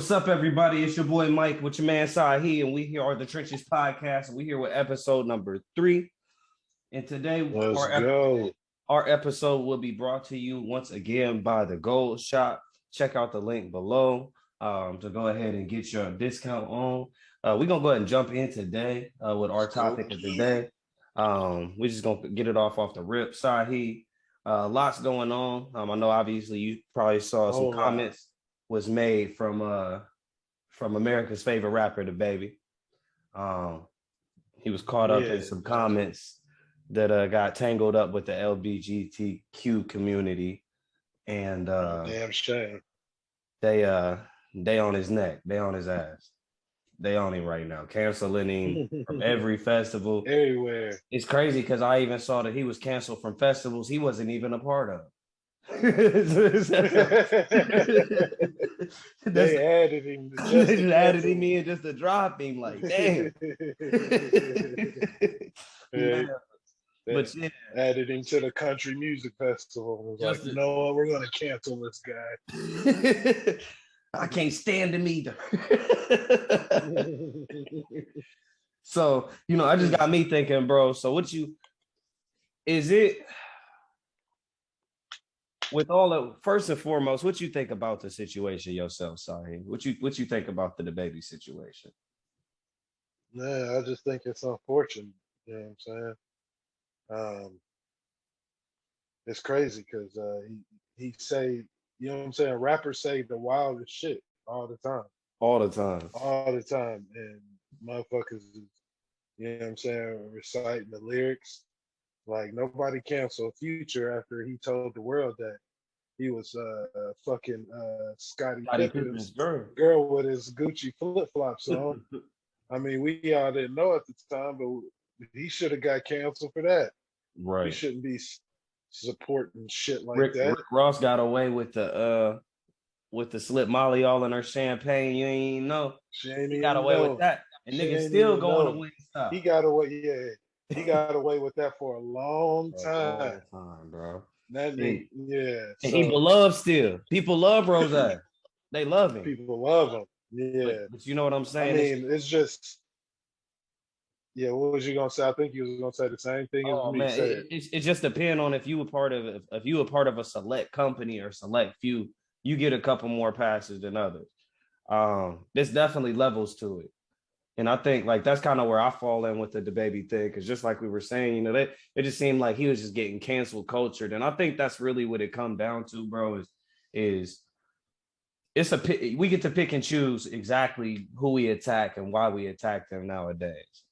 What's up, everybody? It's your boy Mike with your man Sahe, and we here are the Trenches Podcast. And we here with episode number 3. And today, Let's go. our episode will be brought to you once again by the Gold Shop. Check out the link below to go ahead and get your discount on. We're gonna go ahead and jump in today with our topic of the day. We're just gonna get it off the rip. Sahe, lots going on. I know obviously you probably saw some comments was made from America's favorite rapper, the Baby. He was caught up in some comments that got tangled up with the LGBTQ community, and damn shame. They on his neck, they on his ass, they on him right now, canceling him from every festival, everywhere. It's crazy because I even saw that he was canceled from festivals he wasn't even a part of. They added him. They added him in just to drop him. Like, damn. But added him to the country music festival. It was like, you know what? We're gonna cancel this guy. I can't stand him either. So, I just got me thinking, bro. So with all of, first and foremost, what you think about the situation yourself, Sahe? What you think about the Baby situation? Yeah, I just think it's unfortunate. You know what I'm saying? It's crazy because he say, you know what I'm saying? Rappers say the wildest shit all the time. All the time. All the time. And motherfuckers is, you know what I'm saying, reciting the lyrics. Like, nobody canceled Future after he told the world that he was fucking Scottie Pippen's girl with his Gucci flip-flops on. I mean, we all didn't know at the time, but he should have got canceled for that. Right. He shouldn't be supporting shit like that. Rick Ross got away with the slip Molly all in her champagne. You ain't know. He got away with that. And niggas still going to win stuff. He got away, He got away with that for a long time. A long time, bro. That nigga, And he beloved still. People love Rose. They love him. People love him. Yeah. But you know what I'm saying? I mean, it's just, what was you gonna say? I think you was gonna say the same thing as me. Man, it just depends on if you were part of a select company or select few, you get a couple more passes than others. There's definitely levels to it. And I think like that's kind of where I fall in with the Baby thing, because just like we were saying, it just seemed like he was just getting canceled cultured, and I think that's really what it come down to, bro. Is we get to pick and choose exactly who we attack and why we attack them nowadays.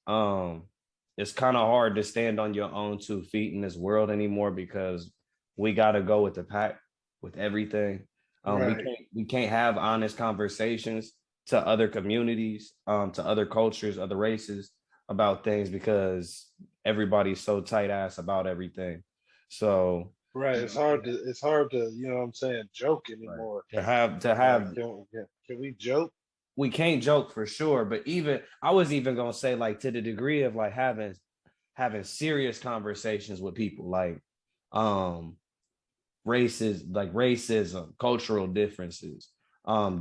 It's kind of hard to stand on your own 2 feet in this world anymore because we got to go with the pack with everything. Right. We can't have honest conversations to other communities, to other cultures, other races about things because everybody's so tight ass about everything. So right, it's hard to you know what I'm saying, joke anymore. Right. To have can we joke? We can't joke for sure, but I was even gonna say, like, to the degree of like having serious conversations with people, like racism, cultural differences.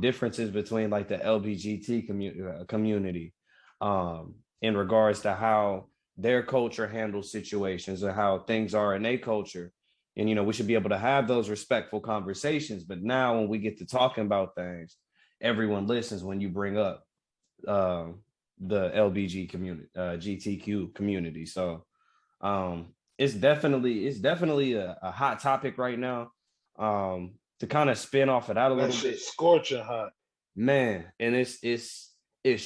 Differences between like the LGBT community in regards to how their culture handles situations or how things are in their culture. And, we should be able to have those respectful conversations. But now when we get to talking about things, everyone listens when you bring up the GTQ community. So it's definitely a hot topic right now. To kind of spin off of that a little bit, scorching hot, man, and it's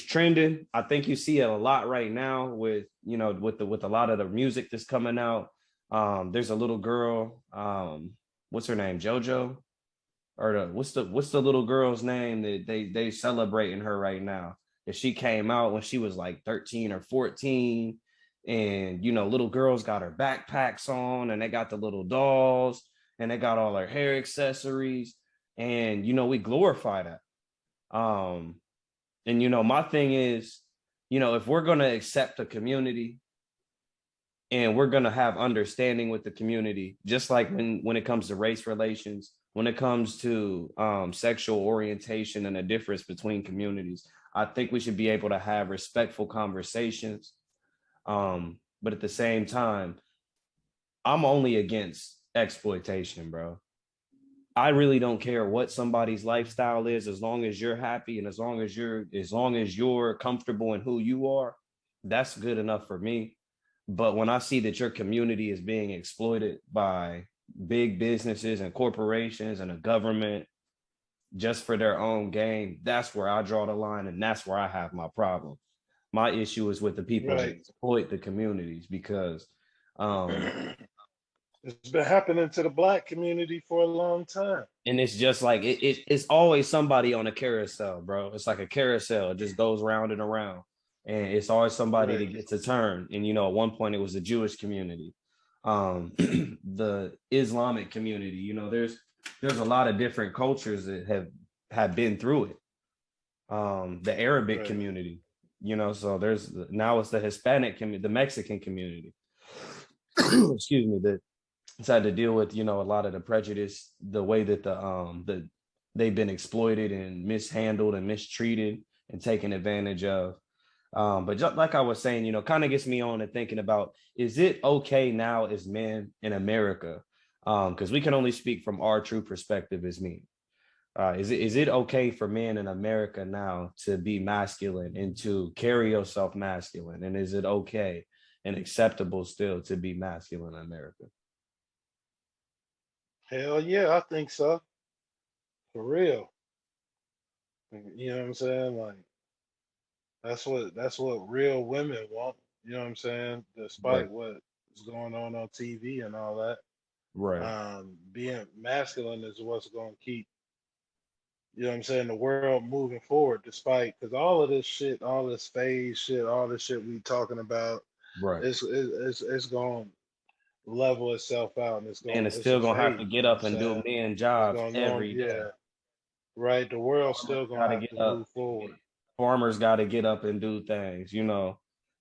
trending. I think you see it a lot right now with with a lot of the music that's coming out. There's a little girl, what's her name, JoJo, or what's the little girl's name that they celebrating her right now? That she came out when she was like 13 or 14, and little girls got her backpacks on, and they got the little dolls. And they got all their hair accessories, and we glorify that. And my thing is, if we're gonna accept the community and we're gonna have understanding with the community, just like when it comes to race relations, when it comes to sexual orientation and the difference between communities. I think we should be able to have respectful conversations. But at the same time, I'm only against exploitation, bro. I really don't care what somebody's lifestyle is, as long as you're happy and as long as you're comfortable in who you are, that's good enough for me. But when I see that your community is being exploited by big businesses and corporations and a government just for their own gain, that's where I draw the line, and that's where I have my problem. My issue is with the people that Right. exploit the communities because um It's been happening to the black community for a long time. and it's just like it's always somebody on a carousel, bro. It's like a carousel. It just goes round and around. And it's always somebody Right. that gets a turn. And at one point it was the Jewish community, the Islamic community. There's a lot of different cultures that have been through it. The Arabic Right. community, so there's now it's the Hispanic community, the Mexican community. Excuse me, that it's had to deal with a lot of the prejudice, the way that they've been exploited and mishandled and mistreated and taken advantage of. But just like I was saying, kind of gets me on and thinking about, is it okay now as men in America? Because we can only speak from our true perspective as men. Is it okay for men in America now to be masculine and to carry yourself masculine? And is it okay and acceptable still to be masculine in America? Hell yeah, I think so. For real. You know what I'm saying? Like that's what real women want. You know what I'm saying? Right, Despite what's going on TV and all that. right, Being masculine is what's gonna keep, you know what I'm saying, the world moving forward, despite because all of this shit, all this phase shit, all this shit we talking about, right. it's gonna level itself out and Man is it's still a gonna have to phase, you get know what up I'm and do saying? men It's jobs gonna norm, every day. yeah, right. The world's Farmers still gonna gotta have get to up. move forward. Farmers gotta get up and do things.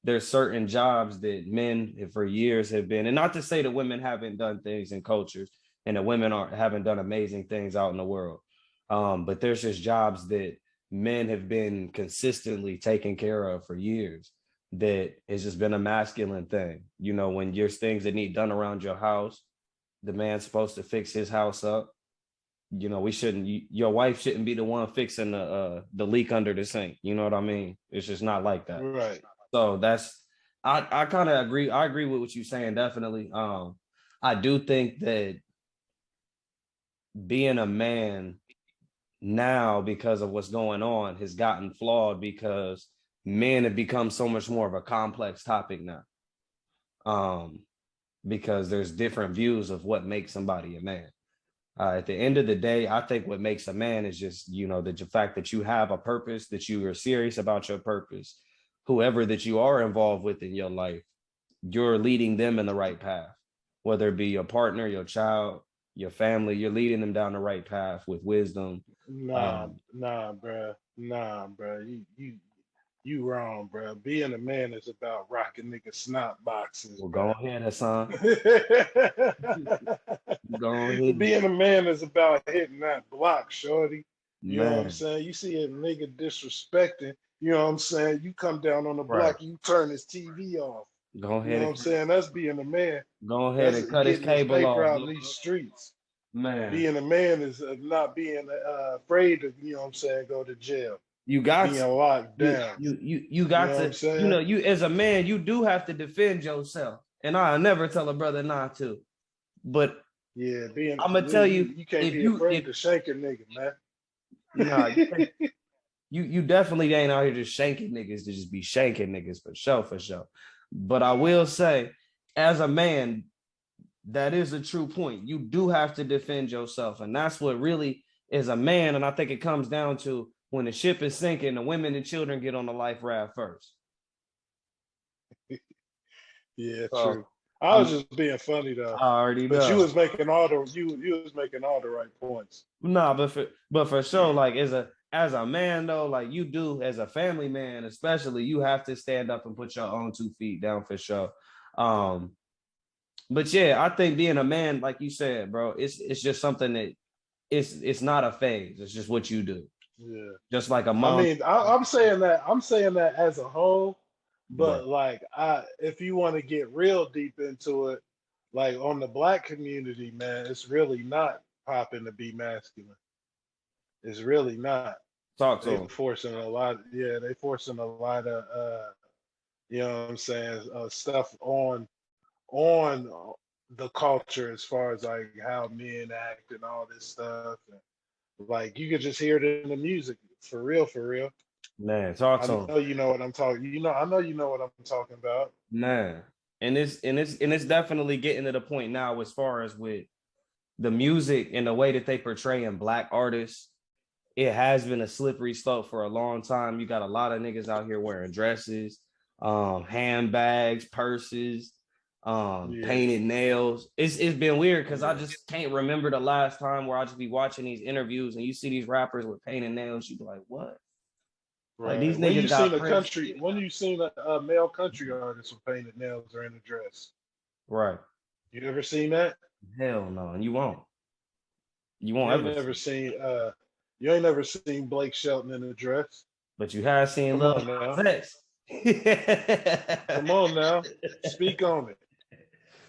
There's certain jobs that men for years have been, and not to say that women haven't done things in cultures and that women aren't haven't done amazing things out in the world. But there's just jobs that men have been consistently taken care of for years that has just been a masculine thing. When there's things that need done around your house, the man's supposed to fix his house up. We shouldn't. Your wife shouldn't be the one fixing the leak under the sink. You know what I mean? It's just not like that. Right. So that's I kind of agree. I agree with what you're saying. Definitely. I do think that being a man now, because of what's going on, has gotten flawed because men have become so much more of a complex topic now. Um, because there's different views of what makes somebody a man. At the end of the day, I think what makes a man is just, the fact that you have a purpose, that you are serious about your purpose. Whoever that you are involved with in your life, you're leading them in the right path, whether it be your partner, your child, your family, you're leading them down the right path with wisdom. Nah, Um, nah, bruh. Nah, bruh. You wrong, bruh. Being a man is about rocking nigga snot boxes, well, go bruh. ahead, Hassan. Go ahead, Being a man is about hitting that block, shorty. You know what I'm man. saying? You see a nigga disrespecting, you know what I'm saying? You come down on the Right. block, you turn his TV off. Go You know ahead what I'm and saying? That's being a man. go ahead That's and cut his getting his cable paper off, out in look, these streets. man. Being a man is not being afraid to, you know what I'm saying, go to jail, You got being locked down. you You got know what I'm to saying? you as a man you do have to defend yourself, and I'll never tell a brother not to. But Yeah, being I'm gonna tell you, you can't if be you afraid if to shake a nigga, man. nah, you definitely ain't out here just shanking niggas to just be shanking niggas for sure, for sure. But I will say, as a man, that is a true point. You do have to defend yourself, and that's what really is a man. And I think it comes down to when the ship is sinking, the women and children get on the life raft first. Yeah, true. So I was I'm just being funny though, I already but you know. was making all the you was making all the right points. No, but for sure, like as a man though, like you do as a family man, especially, you have to stand up and put your own 2 feet down for sure. Um, but yeah, I think being a man, like you said, bro, it's just something that it's not a phase. It's just what you do. Yeah. Just like a I mom. mean, I'm saying that as a whole, Right. but like if you want to get real deep into it, like on the black community, man, it's really not popping to be masculine. It's really not. Talk to They him. forcing a lot. Yeah, they forcing a lot of you know what I'm saying, stuff on the culture as far as like how men act and all this stuff. And, like you could just hear it in the music, for real, for real. Man, talk I to him. know you know what I'm talking. I know you know what I'm talking about. Man. And it's definitely getting to the point now as far as with the music and the way that they portray in black artists. It has been a slippery slope for a long time. You got a lot of niggas out here wearing dresses, handbags, purses, Yeah, painted nails. It's been weird because I yeah. just can't remember the last time where I just be watching these interviews and you see these rappers with painted nails. You be like, what? Like Right. these niggas got prints. When you seen a male country artist with painted nails or in a dress? Right. You ever seen that? Hell no. And you won't. You You won't ain't ever never see. seen you ain't never seen Blake Shelton in a dress. But you have seen Come Lil on now. Nas Come X. on now. Speak on it.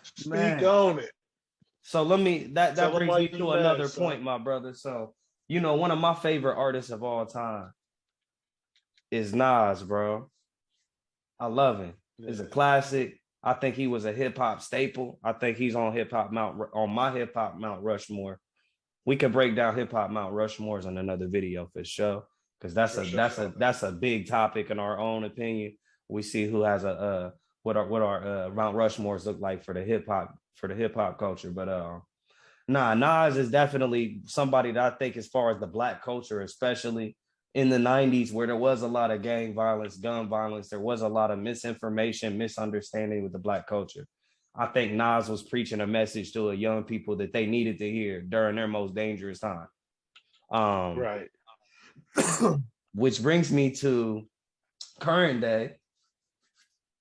Speak Man. on it. So let me that Tell them brings why me you to mad, another son. point, my brother. So, one of my favorite artists of all time is Nas, bro. I love him. It's a Yeah. classic. I think he was a hip hop staple. I think he's on my hip hop Mount Rushmore. We could break down hip hop Mount Rushmores on another video for sure, because that's For a sure. that's a big topic in our own opinion. We see who has a what our Mount Rushmores look like for the hip hop culture, but nah, Nas is definitely somebody that I think, as far as the black culture, especially in the 90s, where there was a lot of gang violence, gun violence, there was a lot of misinformation, misunderstanding with the black culture. I think Nas was preaching a message to a young people that they needed to hear during their most dangerous time. Um, Right. which brings me to current day.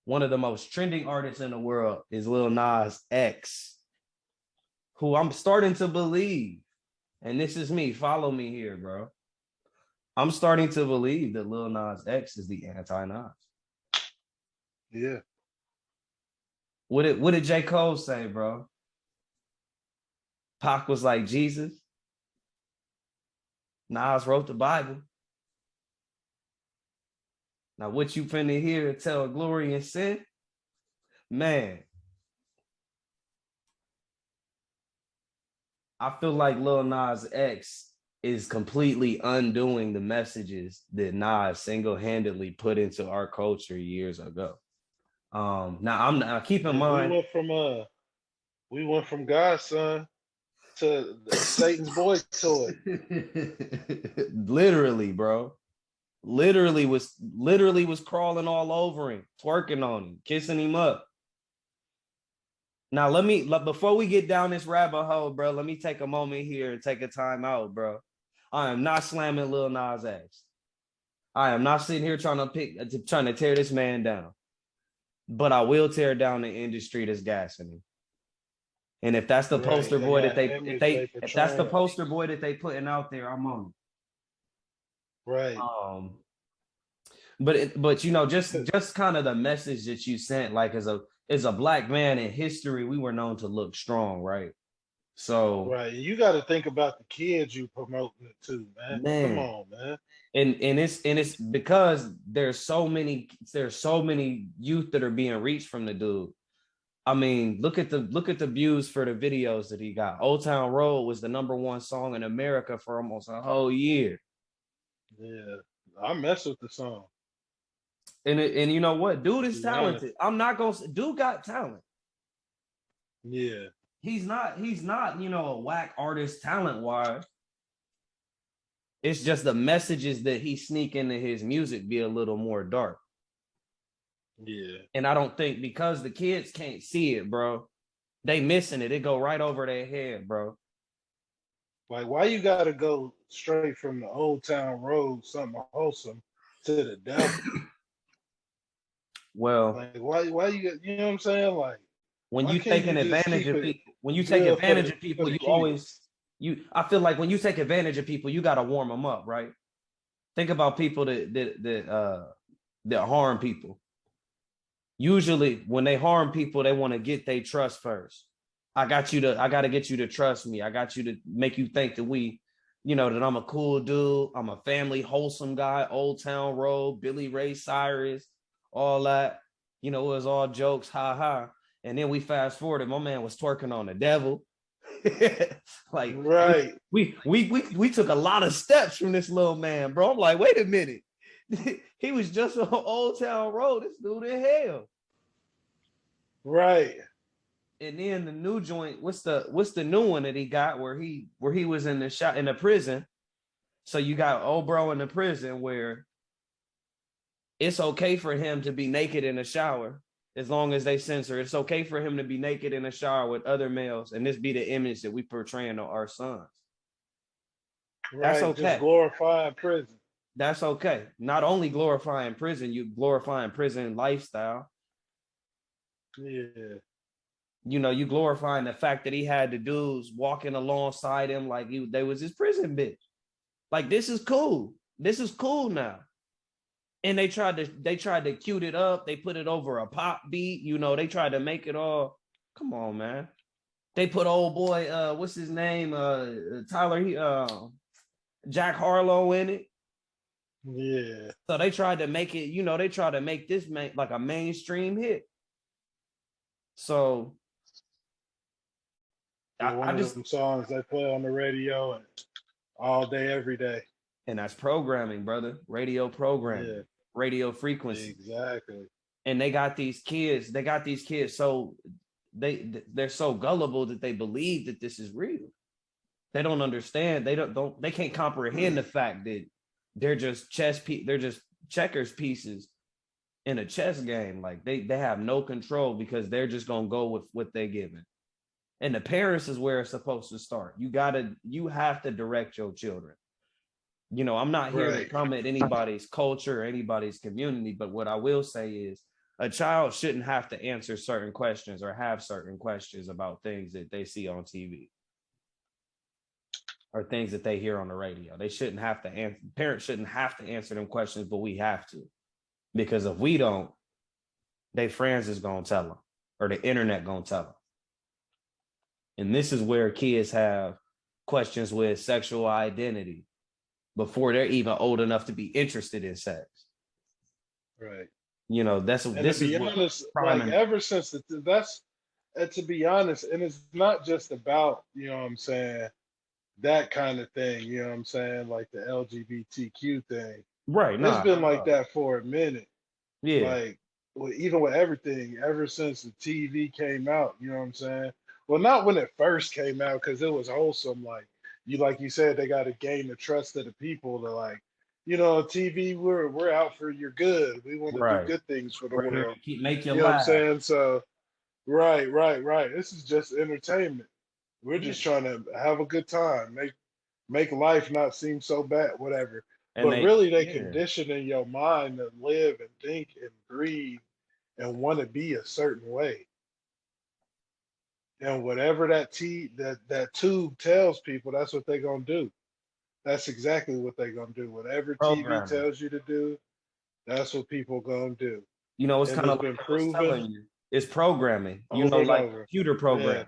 One of the most trending artists in the world is Lil Nas X, who I'm starting to believe, and this is me, follow me here, bro. I'm starting to believe that Lil Nas X is the Anti-Nas. Yeah. What did J. Cole say, bro? Pac was like Jesus. Nas wrote the Bible. Now, what you finna hear tell glory and sin? Man, I feel like Lil Nas X is completely undoing the messages that Nas single-handedly put into our culture years ago. Now keep in Yeah. mind. We went from God's son to Satan's boy toy. Literally, bro. Literally was crawling all over him, twerking on him, kissing him up. Now before we get down this rabbit hole, bro, let me take a moment here and take a time out, bro. I am not slamming Lil Nas X. I am not sitting here trying to tear this man down, but I will tear down the industry that's gassing him. And if that's the Right. poster They boy that got they image they if that's the portraying. poster boy that they putting out there, I'm on it. Right. But just kind of the message that you sent, like as a black man in history, we were known to look strong, right? So, Right. You got to think about the kids you promoting it to, man. Come man, on, man. and it's because there's so many youth that are being reached from the dude. I mean, look at the views for the videos that he got. Old Town Road was the number one song in America for almost a whole year. Yeah. I mess with the song, And you know what? Dude to is be honest. talented. I'm not gonna dude got talent. Yeah. He's not, a whack artist talent wise. It's just the messages that he sneak into his music be a little more dark. Yeah. And I don't think, because the kids can't see it, bro, they missing it. It go right over their head, bro. Like, why you got to go straight from the Old Town Road, something wholesome, to the devil? Well, Like, why you know what I'm saying? Like, when why you can't taking you just advantage keep of it people, when you take good advantage of for people, the you always kids? I feel like when you take advantage of people, you got to warm them up, right? Think about people that harm people. Usually when they harm people, they want to get their trust first. I got to get you to trust me. I got you to make you think that that I'm a cool dude. I'm a family, wholesome guy, Old Town Road, Billy Ray Cyrus, all that. It was all jokes, ha ha. And then we fast forwarded, my man was twerking on the devil. Like right. we took a lot of steps from this little man, bro. I'm like, wait a minute. He was just on Old Town Road. This dude in hell. Right. And then the new joint, what's the new one that he got where he was in the prison? So you got old bro in the prison where it's okay for him to be naked in the shower as long as they censor. It's okay for him to be naked in the shower with other males, and this be the image that we portraying to our sons. Right. That's okay. Just glorifying prison. That's okay. Not only glorifying prison, you glorifying prison lifestyle. Yeah. You glorifying the fact that he had the dudes walking alongside him like they was his prison bitch. Like, this is cool. This is cool now. And they tried to cute it up. They put it over a pop beat. They tried to make it all. Come on, man. They put old boy, what's his name? Tyler, Jack Harlow in it. Yeah. So they tried to make it, they tried to make this like a mainstream hit. So I just some songs they play on the radio and all day, every day. And that's programming, brother. Radio programming, radio frequency. Exactly. And they got these kids. So they're so gullible that they believe that this is real. They don't understand. They can't comprehend the fact that they're just checkers pieces in a chess game. Like they have no control because they're just gonna go with what they're given. And the parents is where it's supposed to start. You have to direct your children. I'm not here to come at anybody's culture or anybody's community, but what I will say is a child shouldn't have to answer certain questions or have certain questions about things that they see on TV or things that they hear on the radio. They shouldn't have to answer. Parents shouldn't have to answer them questions, but we have to. Because if we don't, their friends is going to tell them or the internet going to tell them. And this is where kids have questions with sexual identity before they're even old enough to be interested in sex. Right. This is honest, like ever since that's to be honest, and it's not just about, what I'm saying, that kind of thing, what I'm saying, like the LGBTQ thing. Right. It's been like that for a minute. Yeah. Like even with everything, ever since the TV came out, what I'm saying? Well, not when it first came out, because it was wholesome. Like you said, they got to gain the trust of the people to TV, we're out for your good. We want to do good things for the world. Make you know laugh. what I'm saying? So, right. This is just entertainment. We're just trying to have a good time, make life not seem so bad, whatever. And but really, they condition in your mind to live and think and breathe and want to be a certain way. And whatever that tube tells people, that's what they're gonna do. That's exactly what they're gonna do. Whatever TV tells you to do, that's what people gonna do. It's kind of been proven. It's programming. Like computer program.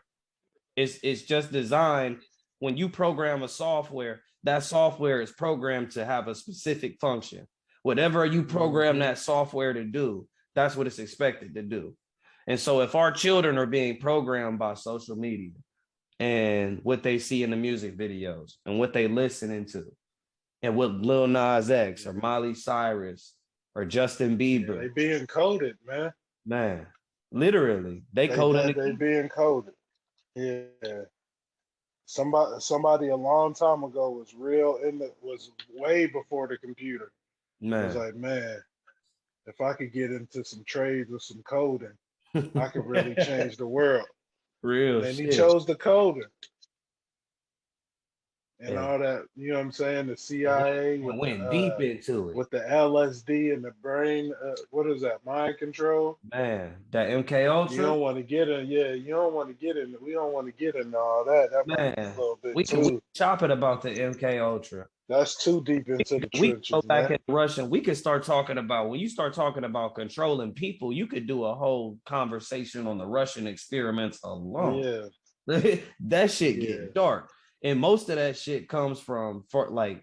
Yeah. It's just designed. When you program a software, that software is programmed to have a specific function. Whatever you program that software to do, that's what it's expected to do. And so if our children are being programmed by social media and what they see in the music videos and what they listening to and what Lil Nas X or Miley Cyrus or Justin Bieber. They being coded, man. Man, literally. They being coded. Yeah. Somebody a long time ago was way before the computer. Man. It was like, man, if I could get into some trades with some coding, I could really change the world. Real and shit. He chose the coding. and And all that. You know what I'm saying? The CIA went deep into it. with the LSD and the brain. What is that? Mind control. Man, that MK You Ultra, don't want to get in. Yeah, you don't want to get in. We don't want to get into all that. That might be a man, little bit we too. chop it about the MK Ultra. That's too deep into the We can go trenches, back man. in Russian. We could start talking about when you start talking about controlling people, you could do a whole conversation on the Russian experiments alone. Yeah, That shit yeah, get dark. And most of that shit comes from for like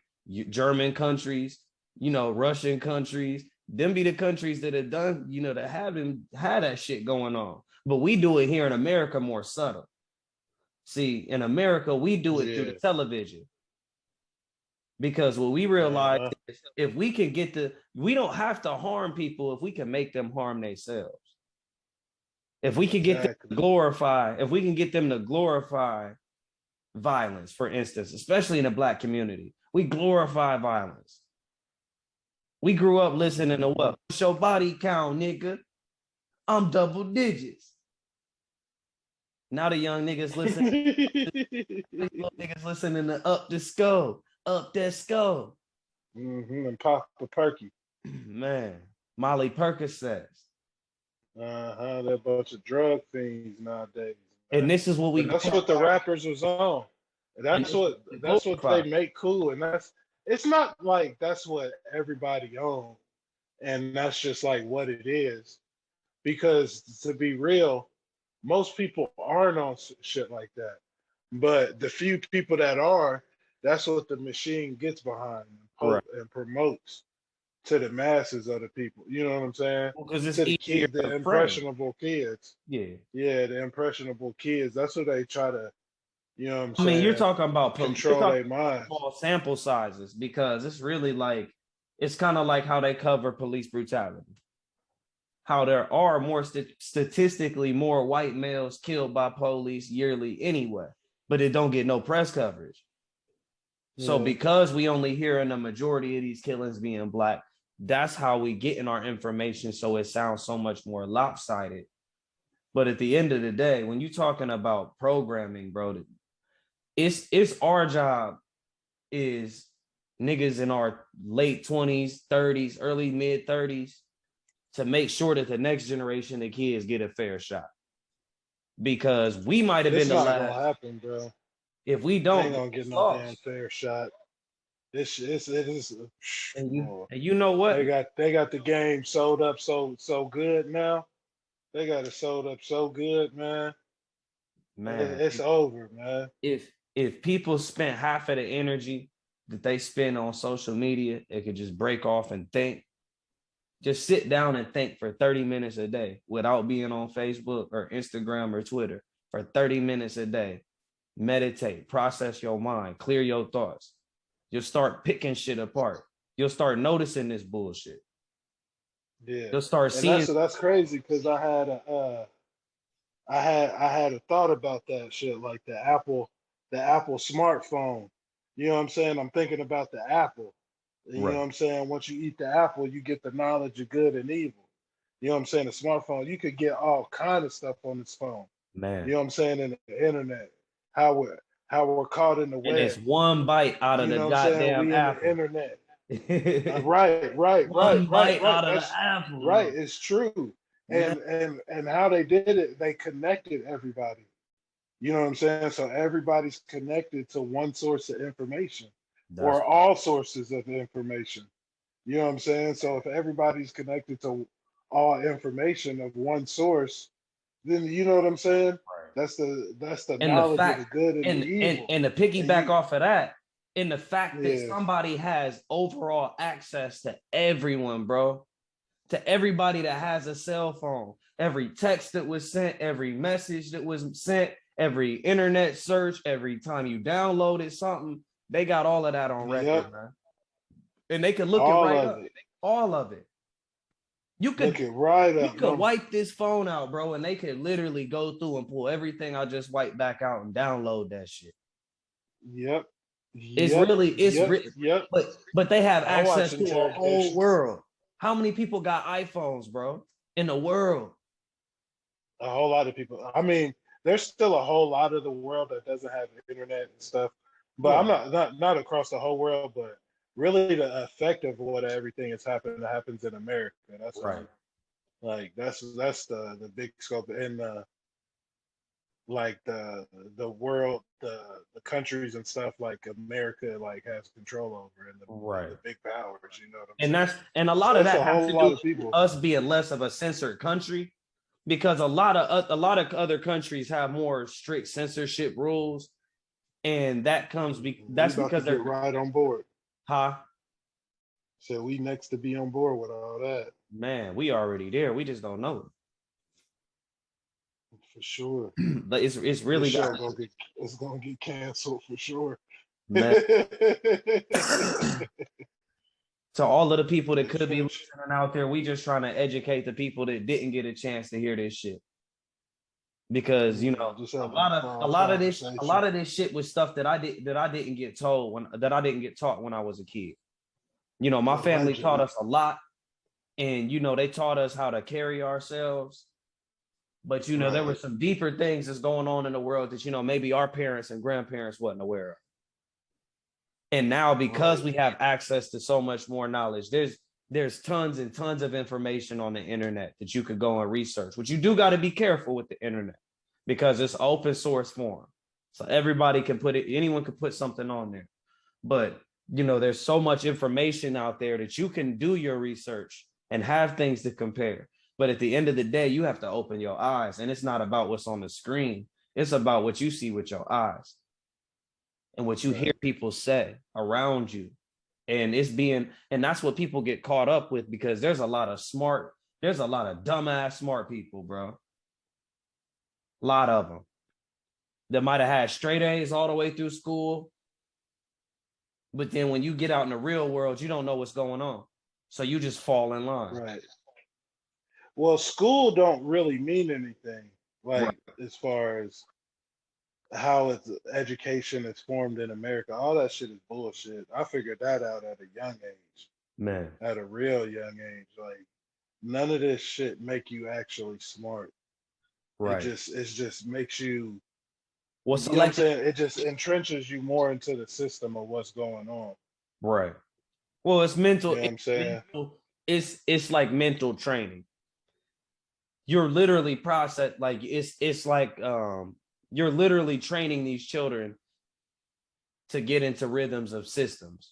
German countries, Russian countries. Them be the countries that have done, that haven't had that shit going on. But we do it here in America more subtle. See, in America, we do it through the yeah. television. Because what we realize Uh-huh. is if we can we don't have to harm people if we can make them harm themselves. If we can get them to Exactly. glorify, if we can get them to glorify violence, for instance, especially in the Black community, we glorify violence. We grew up listening to what? What's your body count, nigga? I'm double digits. Now the young niggas listen, little niggas listening to Up the Skull, Up That Skull. And Papa Perky. Man, Molly Percocets. They're a bunch of drug fiends nowadays, And man. this is what But we that's what the rappers was on. That's what they make cool, and it's not like that's what everybody owns, and that's just like what it is. Because to be real, most people aren't on shit like that. But the few people that are, that's what the machine gets behind right. and promotes to the masses of the people. You know what I'm saying? Because it's To the easier kid, the to frame. impressionable kids. Yeah. Yeah, the impressionable kids. That's what they try to, you know what I'm I mean, saying, you're control talking their minds. about small sample sizes because it's really like it's kind of like how they cover police brutality. How there are more statistically more white males killed by police yearly anyway, but it don't get no press coverage. So Yeah. because we only hear in the majority of these killings being Black, that's how we get in our information. So it sounds so much more lopsided. But at the end of the day, when you're talking about programming, bro, it's our job is niggas in our late 20s, 30s, early mid 30s to make sure that the next generation of kids get a fair shot. Because we might have been It's the not gonna last. happen, bro. If we They don't, ain't gonna get it's no damn lost. fair shot. It is. And you know what? They got the game sold up so good now. They got it sold up so good, man. Man, It's over, man. if people spent half of the energy that they spend on social media, it could just break off and think. Just sit down and think for 30 minutes a day without being on Facebook or Instagram or Twitter for 30 minutes a day. Meditate, process your mind, clear your thoughts. You'll start picking shit apart. You'll start noticing this bullshit. Yeah, You'll start and seeing. that's crazy because I had a thought about that shit, like the Apple smartphone. You know what I'm saying? I'm thinking about the Apple. You know Right. what I'm saying? Once you eat the apple, you get the knowledge of good and evil. You know what I'm saying? The smartphone, you could get all kind of stuff on this phone. You Man. know what I'm saying? In the internet, how we're how we're caught in the And it's web. one bite out of You the know what I'm saying? goddamn We in the apple. internet. Right, right, right, One right, bite right. out of the That's apple, right. though. It's true. Man, And how they did it, they connected everybody. You know what I'm saying? So everybody's connected to one source of information that's or all sources of information. You know what I'm saying? So if everybody's connected to all information of one source, then you know what I'm saying? right. That's the And the knowledge of the fact, good and the evil. and to And piggyback you, off of that, in the fact that yeah, somebody has overall access to everyone, bro, to everybody that has a cell phone, every text that was sent, every message that was sent, every internet search, every time you downloaded something, they got all of that on record, yep, man. And they could look it all right of up, it. all of it. You Look could it right you up, could mom. wipe this phone out, bro, and they could literally go through and pull everything I just wiped back out and download that shit. Yep, It's yep, really, yep, yep. but they have I watch access to a whole interrogations. world. How many people got iPhones, bro, in the world? A whole lot of people. I mean, there's still a whole lot of the world that doesn't have internet and stuff. But I'm Well, not across the whole world, but really the effect of what everything is happening that happens in America. That's right. like that's the big scope and like the world the countries and stuff like America like has control over and Right. the big powers. You know what I'm And saying? that's and a lot So of it's that a has whole to do lot of with people. us being less of a censored country because a lot of other countries have more strict censorship rules, and We that's about to because get they're right on board. huh. So we next to be on board with all that Man, we already there. We just don't know for sure. it. But it's This really show got gonna get canceled for sure. man. To all of the people that could be Trench. listening out there, we just trying to educate the people that didn't get a chance to hear this shit. Because Yeah, just having a fine a conversation. lot of this shit was stuff that I didn't get told when that I didn't get taught when I was a kid. You know, my family taught Allegedly. us a lot, and you know, they taught us how to carry ourselves. But you know, there were Right. some deeper things that's going on in the world that you know maybe our parents and grandparents wasn't aware of. And now because Right. we have access to so much more knowledge, there's tons and tons of information on the internet that you could go and research. But you do got to be careful with the internet because it's open source form. So everybody can put it, anyone can put something on there. But you know, there's so much information out there that you can do your research and have things to compare. But at the end of the day, you have to open your eyes, and it's not about what's on the screen. It's about what you see with your eyes and what you hear Right. people say around you. And that's what people get caught up with because there's a lot of dumbass smart people, bro. A lot of them that might have had straight A's all the way through school. But then when you get out in the real world, you don't know what's going on. So you just fall in line. Right. Well, school don't really mean anything, Right. like as far as how it's education is formed in America. All that shit is bullshit. I figured that out at a young age, Man. at a real young age. Like none of this shit make you actually smart. Right. It just makes you, Well, you know what I'm selective. saying? It just entrenches you more into the system of what's going on. Right. Well, it's mental. You know what I'm saying? It's like mental training. You're literally process like it's like you're literally training these children to get into rhythms of systems.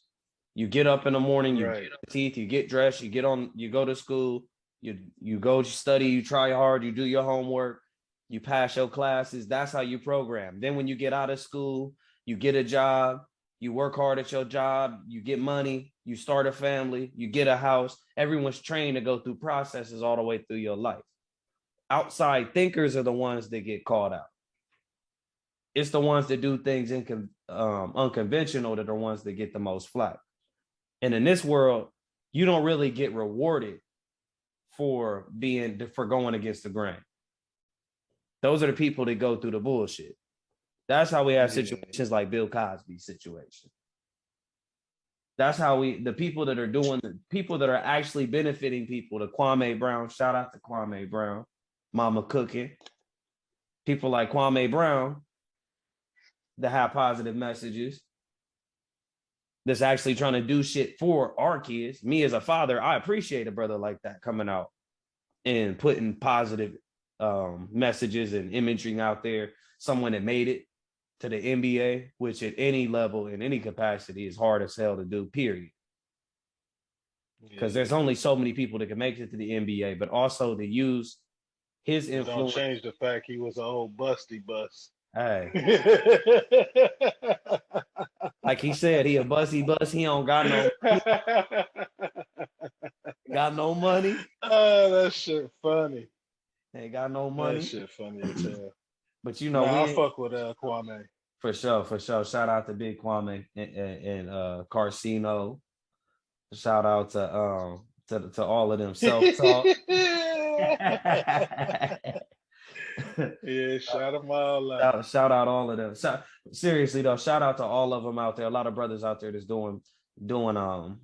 You get up in the morning, you get Right. teeth, you get dressed, you go to school, you go study, you try hard, you do your homework, you pass your classes. That's how you program. Then when you get out of school, you get a job, you work hard at your job, you get money, you start a family, you get a house. Everyone's trained to go through processes all the way through your life. Outside thinkers are the ones that get caught out. It's the ones that do things unconventional that are ones that get the most flack. And in this world, you don't really get rewarded for going against the grain. Those are the people that go through the bullshit. That's how we have Yeah. situations like Bill Cosby's situation. That's how the people that are doing the people that are actually benefiting people, the Kwame Brown, shout out to Kwame Brown, Mama Cooking, people like Kwame Brown that have positive messages that's actually trying to do shit for our kids. Me as a father, I appreciate a brother like that coming out and putting positive messages and imagery out there. Someone that made it to the NBA, which at any level, in any capacity, is hard as hell to do, period. Because Yeah. there's only so many people that can make it to the NBA, but also to use his It don't influence. change the fact he was an old busty bus. Hey, like he said, he a bussy bus. He don't got no money. Oh, that shit funny. Ain't got no That money. shit funny as hell. But you know, Nah, I we fuck with Kwame. for sure, for sure. Shout out to Big Kwame and Carcino. Shout out to all of them self talk. Yeah, shout them all out. Shout out all of them. Seriously though, shout out to all of them out there. A lot of brothers out there that's doing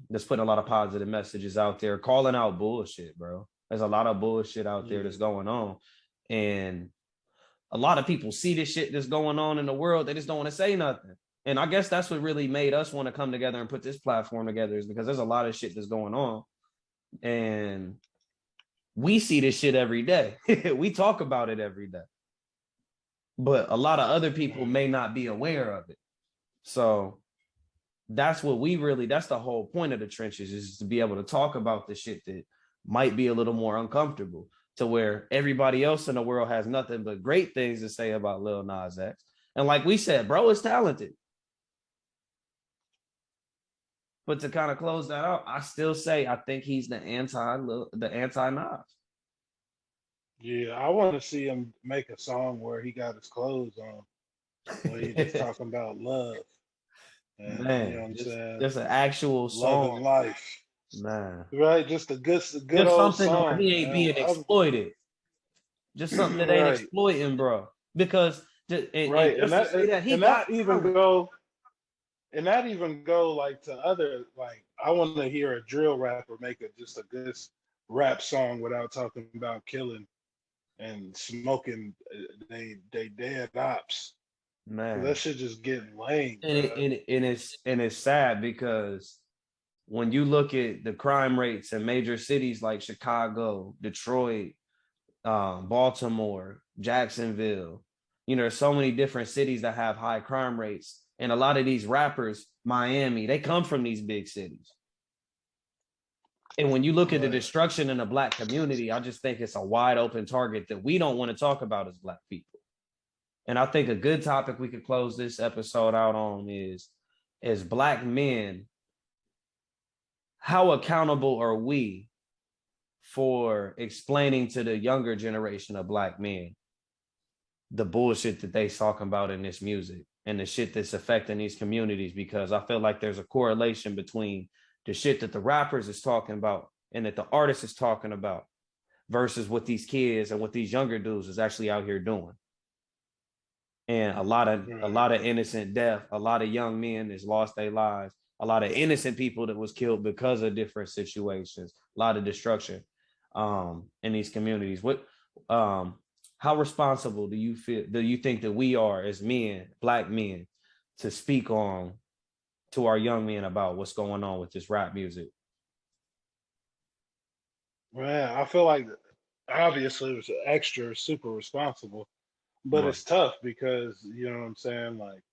that's putting a lot of positive messages out there, calling out bullshit, bro. There's a lot of bullshit out there that's going on, and a lot of people see this shit that's going on in the world. They just don't want to say nothing, And I guess that's what really made us want to come together and put this platform together, is because there's a lot of shit that's going on. And we see this shit every day. We talk about it every day. But a lot of other people may not be aware of it. So that's what that's the whole point of the trenches, is to be able to talk about the shit that might be a little more uncomfortable, to where everybody else in the world has nothing but great things to say about Lil Nas X. And like we said, bro is talented. But to kind of close that out, I still say I think he's the anti-Nas. Yeah, I want to see him make a song where he got his clothes on, where he's just talking about love. And, you know what I'm saying? Just an actual love song. and life. Man. Right, just a good just old something song. Where he ain't being exploited. Just something that ain't exploiting, bro. Because and that even go like to other, like, I want to hear a drill rapper make just a good rap song without talking about killing and smoking they dead ops. Man, that shit just getting lame. And it's sad, because when you look at the crime rates in major cities like Chicago, Detroit, Baltimore, Jacksonville, there's so many different cities that have high crime rates. And a lot of these rappers, Miami, they come from these big cities. And when you look at the destruction in the Black community, I just think it's a wide open target that we don't want to talk about as Black people. And I think a good topic we could close this episode out on is, as Black men, how accountable are we for explaining to the younger generation of Black men the bullshit that they talking about in this music and the shit that's affecting these communities? Because I feel like there's a correlation between the shit that the rappers is talking about and that the artist is talking about versus what these kids and what these younger dudes is actually out here doing. And a lot of innocent death, a lot of young men that's lost their lives, a lot of innocent people that was killed because of different situations, a lot of destruction in these communities. How responsible do you think that we are as men, Black men, to speak on to our young men about what's going on with this rap music? Man, I feel like obviously it was extra super responsible, but it's tough because, you know what I'm saying, like,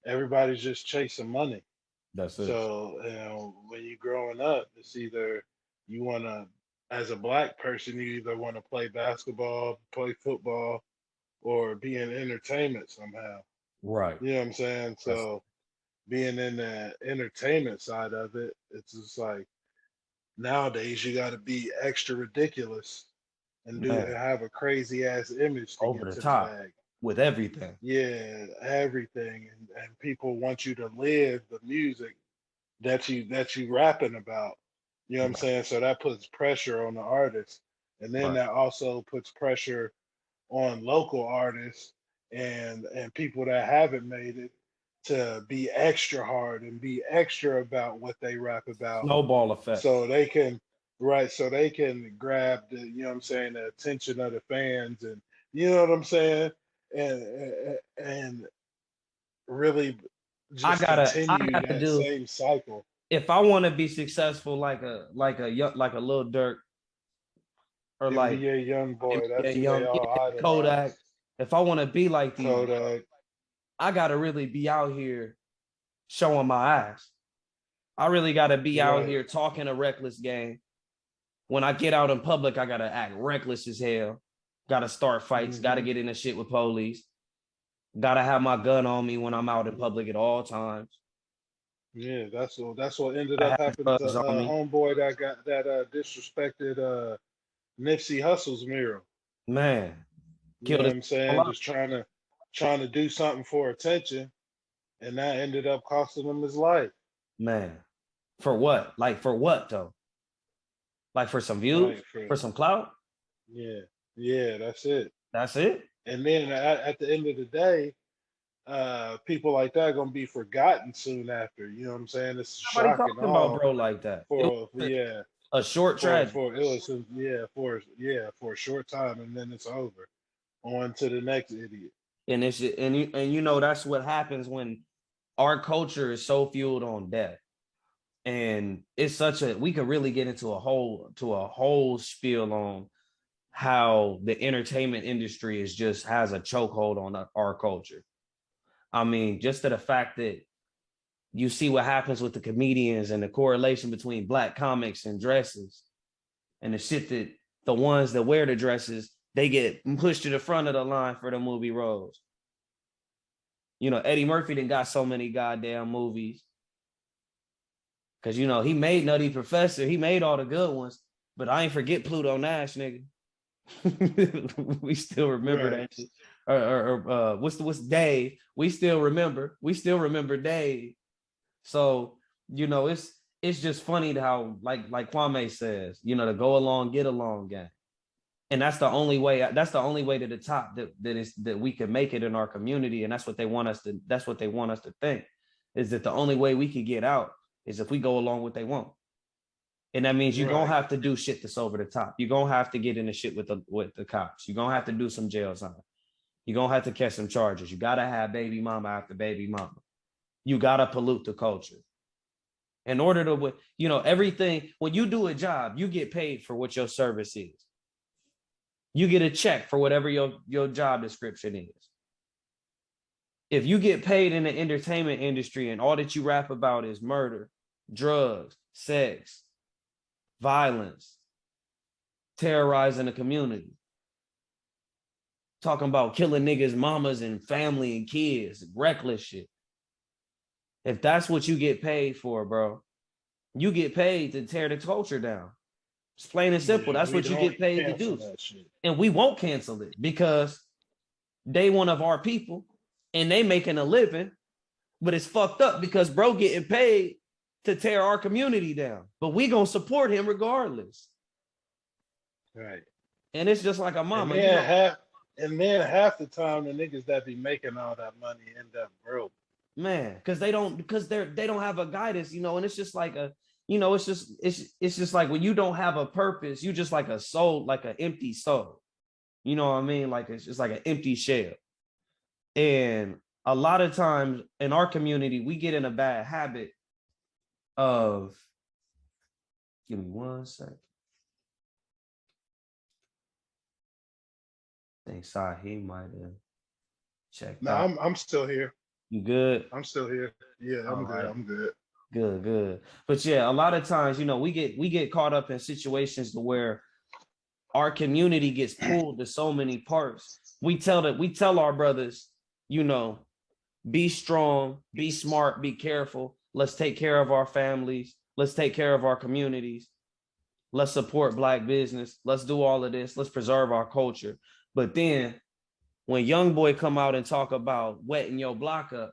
everybody's just chasing money. That's it. So, when you're growing up, it's either you want to, as a Black person, you either want to play basketball, play football, or be in entertainment somehow. Right. You know what I'm saying? So being in the entertainment side of it, it's just like, nowadays you got to be extra ridiculous and have a crazy ass image to over get the to top the bag with everything. Yeah, everything, and people want you to live the music that you rapping about. You know what I'm saying? So that puts pressure on the artist, and then that also puts pressure on local artists and people that haven't made it to be extra hard and be extra about what they rap about. Snowball effect. So they can grab the, you know what I'm saying, the attention of the fans, and you know what I'm saying, and really just continue that same cycle. If I want to be successful like a Lil Durk, or like NBA Young Boy, that's who young, they all Kodak. If I want to be like these, Kodak, I gotta really be out here showing my ass. I really gotta be out here talking a reckless game. When I get out in public, I gotta act reckless as hell. Gotta start fights. Gotta get in the shit with police. Gotta have my gun on me when I'm out in public at all times. Yeah, that's what ended up happening to homeboy that disrespected Nipsey Hussle's mural. Man, you know what I'm saying? Just trying to do something for attention, and that ended up costing him his life. Man, for what? Like, for what though? Like, for some views, for some clout? Yeah, that's it. That's it. And then at the end of the day, people like that are gonna be forgotten soon after. You know what I'm saying? It's Nobody shocking. talking about bro like that. A short tragedy. For a short time, and then it's over. On to the next idiot. And you know that's what happens when our culture is so fueled on death. And it's such a, we could really get into a whole spiel on how the entertainment industry is just has a chokehold on our culture. I mean, just to the fact that you see what happens with the comedians and the correlation between black comics and dresses, and the shit that the ones that wear the dresses, they get pushed to the front of the line for the movie roles. You know, Eddie Murphy done got so many goddamn movies. Cause you know, he made Nutty Professor, he made all the good ones, but I ain't forget Pluto Nash, nigga. We still remember that shit. Or what's Dave? We still remember Dave. So, you know, it's just funny how like Kwame says, you know, to go along, get along gang. And that's the only way to the top that we can make it in our community. And that's what they want us to think, is that the only way we could get out is if we go along what they want. And that means you're gonna have to do shit that's over the top. You're gonna have to get into shit with the cops. You're gonna have to do some jail time. You're gonna have to catch some charges. You gotta have baby mama after baby mama. You gotta pollute the culture. In order to, you know, everything, when you do a job, you get paid for what your service is. You get a check for whatever your job description is. If you get paid in the entertainment industry and all that you rap about is murder, drugs, sex, violence, terrorizing the community, talking about killing niggas, mamas and family and kids, reckless shit. If that's what you get paid for, bro, you get paid to tear the culture down. It's plain and simple. That's what you get paid to do. And we won't cancel it because they one of our people and they making a living, but it's fucked up because bro getting paid to tear our community down. But we gonna support him regardless. Right. And it's just like a mama. And then half the time the niggas that be making all that money end up broke. Man, because they don't have a guidance, you know, and it's just like a, you know, it's just like when you don't have a purpose, you just like a soul, like an empty soul. You know what I mean? Like it's just like an empty shell. And a lot of times in our community, we get in a bad habit of, give me 1 second. I think Sahe might have checked out. No, I'm still here. You good? I'm still here. Yeah, I'm good. Right. I'm good. Good. But yeah, a lot of times, you know, we get caught up in situations to where our community gets pulled to so many parts. We tell our brothers, you know, be strong, be smart, be careful. Let's take care of our families. Let's take care of our communities. Let's support Black business. Let's do all of this. Let's preserve our culture. But then when young boy come out and talk about wetting your block up,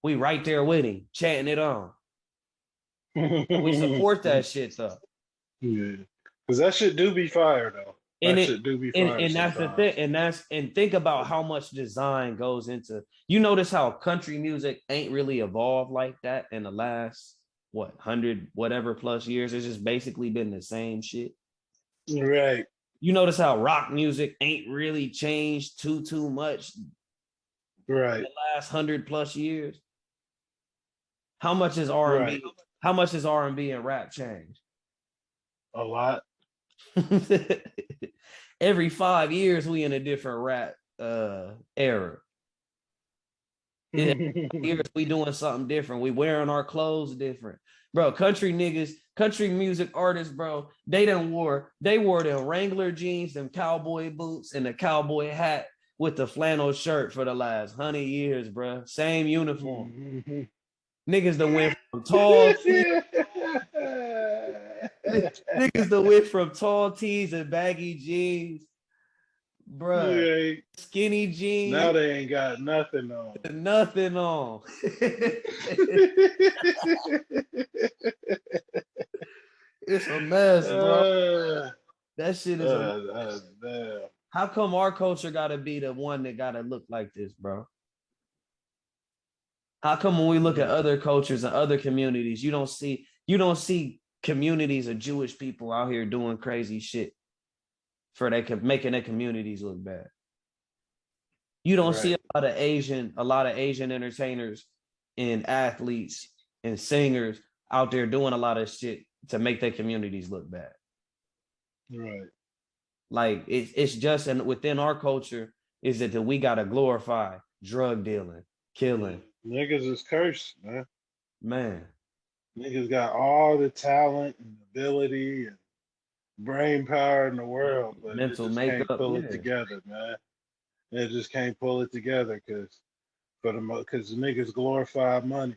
we right there with him, chatting it on. We support that shit though. Yeah, because that shit do be fire though. And that's the thing. And think about how much design goes into. You notice how country music ain't really evolved like that in the last 100 whatever plus years. It's just basically been the same shit. Right. You notice how rock music ain't really changed too much. Right. In the last 100 plus years. How much is R&B? Right. How much is R&B and rap changed? A lot. Every 5 years we in a different rap era. Years we doing something different. We wearing our clothes different. Bro, country music artists, bro, they wore them Wrangler jeans, them cowboy boots, and the cowboy hat with the flannel shirt for the last 100 years, bro. Same uniform. Niggas that went from tall tees. Niggas that went from tall tees and baggy jeans, bro. Yeah. Skinny jeans. Now they ain't got nothing on. Nothing on. It's a mess, bro. That shit is a mess. How come our culture gotta be the one that gotta look like this, bro? How come when we look at other cultures and other communities, you don't see communities of Jewish people out here doing crazy shit for making their communities look bad? You don't see Right. a lot of Asian entertainers and athletes and singers out there doing a lot of shit to make their communities look bad. Right. Like it's just and within our culture is that we gotta glorify drug dealing, killing. Niggas is cursed, man. Man, Niggas got all the talent and ability and brain power in the world, but it mental just can't makeup, pull it yeah. together, man. It just can't pull it together because the niggas glorify money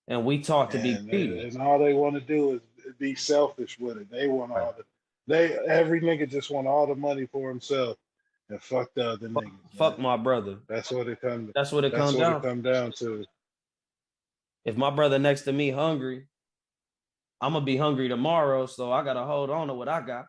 And we taught to be and greedy. and all they want to do is be selfish with it. They want Right. all the they every nigga just want all the money for himself and fuck the other niggas, man. Fuck my brother. That's what it come. That's what it That's comes what it down. come down to. If my brother next to me hungry, I'm gonna be hungry tomorrow, so I gotta hold on to what I got.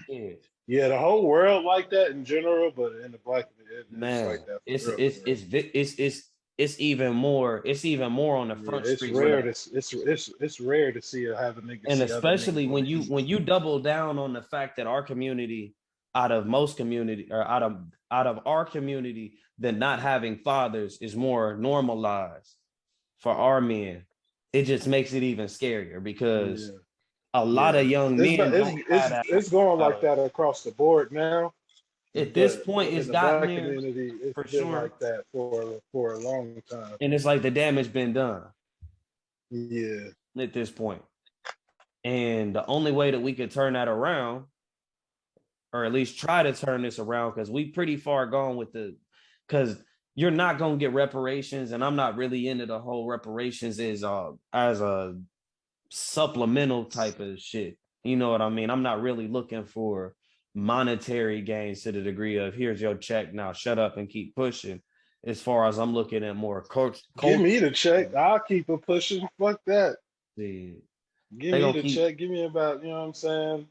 Yeah. Yeah, the whole world like that in general, but in the black, it's Man, like that it's for real. it's For real. it's it's even more on the Yeah, front it's streets with rare that. To it's rare to see have a nigga And see other especially niggas when like you double down on the fact that our community, out of most community or out of our community, that not having fathers is more normalized for our men, it just makes it even scarier because yeah, a lot yeah. of young It's men don't have that. it's going like that across the board now, At this but point, in it's the gotten black there community, it's for been sure, like that for a long time. and it's like the damage been done Yeah, at this point. And the only way that we could turn that around, or at least try to turn this around, because we pretty far gone with because you're not gonna get reparations, and I'm not really into the whole reparations as a supplemental type of shit. You know what I mean? I'm not really looking for monetary gains to the degree of here's your check now, shut up and keep pushing. As far as I'm looking at more give culture, me the check. I'll keep it pushing. Fuck that. they Give me gonna the keep. check. Give me about, you know what I'm saying,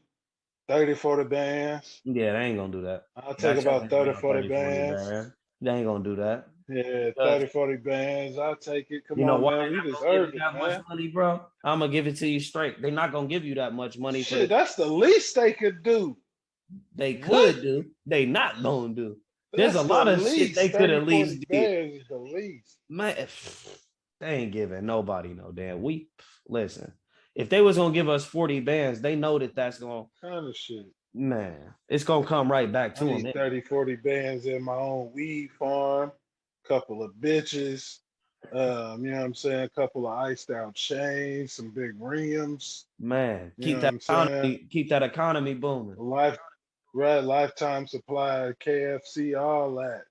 30, 40 bands. Yeah, they ain't gonna do that. I'll take That check about ain't gonna be 30, no 40 30, 40 bands. band. They ain't gonna do that. Yeah, Because 30, 40 bands. I'll take it. Come you know on, why man. they're We not gonna give deserve you it, that much man. money, bro? I'm gonna give it to you straight. They're not gonna give you that much money for Shit, the. that's the least they could do. They What? could do. They not gonna do. There's a That's the lot of shit they least. could 30, at 40 least did. bands is the least. Man, they ain't giving nobody no damn. We listen. If they was gonna give us 40 bands, they know that that's gonna, Kind of shit. man, it's gonna come right back I to need them. 30, 40 bands in my own weed farm, couple of bitches, you know what I'm saying? A couple of iced out chains, some big rims, Man, you know what I'm saying? keep that economy booming. Life, right, lifetime supply, KFC, all that.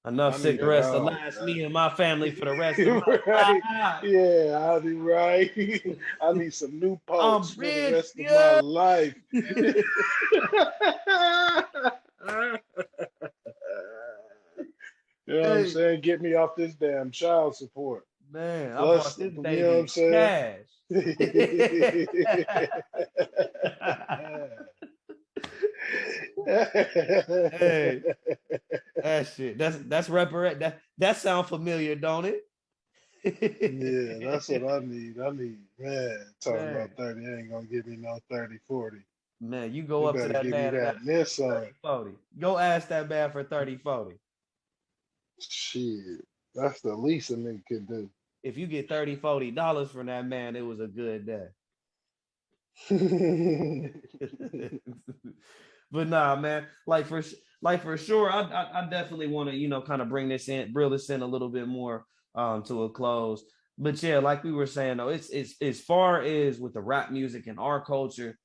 Enough I need it cigarettes to all, last man. me and my family for the rest of my Right? life. Yeah, I'll be right. I need some new pokes I'm for the rich, rest of my yeah. life. You know what I'm Hey, saying? Get me off this damn child support. man, I Plus, bought this you know what I'm baby saying? cash. Hey, that shit. That's reparate. That sound familiar, don't it? Yeah, that's what I need. I need, man, talking about Man, 30, ain't gonna give me no 30, 40. man, you go You up to better that give me man and that ask for Nissan. 30, 40. Go ask that man for 30, 40. Shit, that's the least a nigga can do. If you get 30, $40 from that man, it was a good day. But nah, man, like for sure, I definitely want to kind of reel this in a little bit more to a close. But yeah, like we were saying though, it's as far as with the rap music and our culture,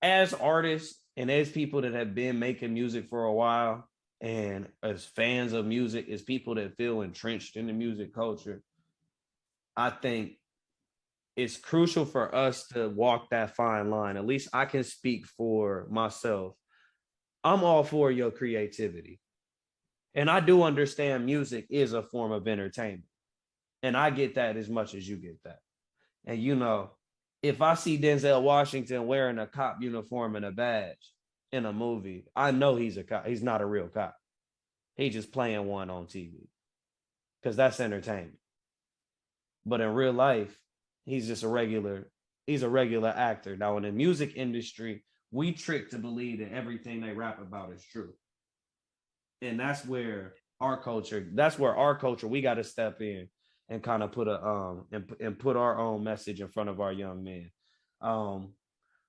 as artists and as people that have been making music for a while, and as fans of music, as people that feel entrenched in the music culture, I think it's crucial for us to walk that fine line. At least I can speak for myself. I'm all for your creativity. And I do understand music is a form of entertainment. And I get that as much as you get that. And if I see Denzel Washington wearing a cop uniform and a badge in a movie, I know he's a cop. He's not a real cop. He's just playing one on TV because that's entertainment. But in real life, he's just he's a regular actor. Now in the music industry, we trick to believe that everything they rap about is true. And that's where our culture, we got to step in and kind of put and put our own message in front of our young men. Um,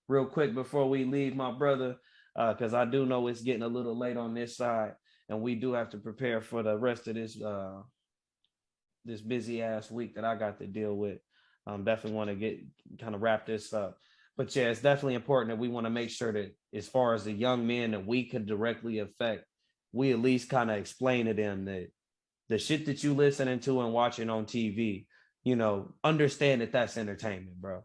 Real quick before we leave, my brother, because I do know it's getting a little late on this side, and we do have to prepare for the rest of this busy ass week that I got to deal with. Definitely want to get kind of wrap this up. But yeah, it's definitely important that we want to make sure that as far as the young men that we could directly affect, we at least kind of explain to them that the shit that you listening to and watching on TV, understand that that's entertainment, bro.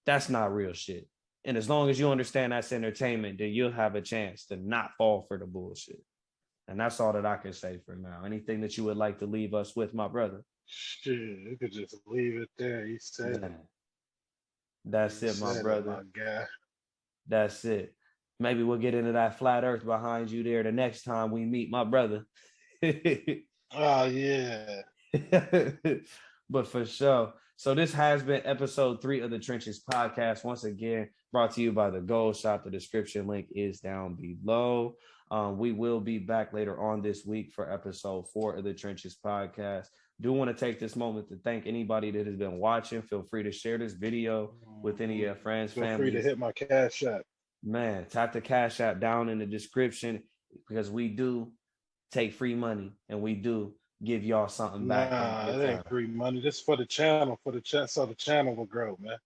That's not real shit. And as long as you understand that's entertainment, then you'll have a chance to not fall for the bullshit. And that's all that I can say for now. Anything that you would like to leave us with, my brother? Shit, you could just leave it there. He said it. That's He it, my said it, brother. my guy. That's it. Maybe we'll get into that flat earth behind you there the next time we meet, my brother. Oh yeah. But for sure. So this has been episode 3 of the Trenches podcast. Once again, brought to you by the Gold Shop. The description link is down below. We will be back later on this week for episode 4 of the Trenches podcast. Do want to take this moment to thank anybody that has been watching. Feel free to share this video with any of your friends, Feel family. free to hit my Cash App. Man, tap the Cash App down in the description because we do take free money and we do give y'all something back. Nah, it ain't free money. This is for the channel, so the channel will grow, man.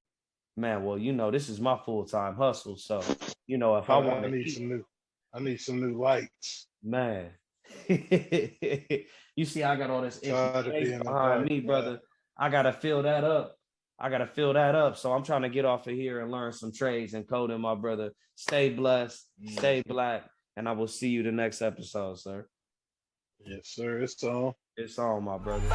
Man, well, this is my full-time hustle. So, if I want I need some new lights. Man. You see, I got all this space behind me, brother. I gotta fill that up. So I'm trying to get off of here and learn some trades and coding, my brother. Stay blessed, stay black, and I will see you the next episode, sir. Yes, sir. It's on. It's on, my brother.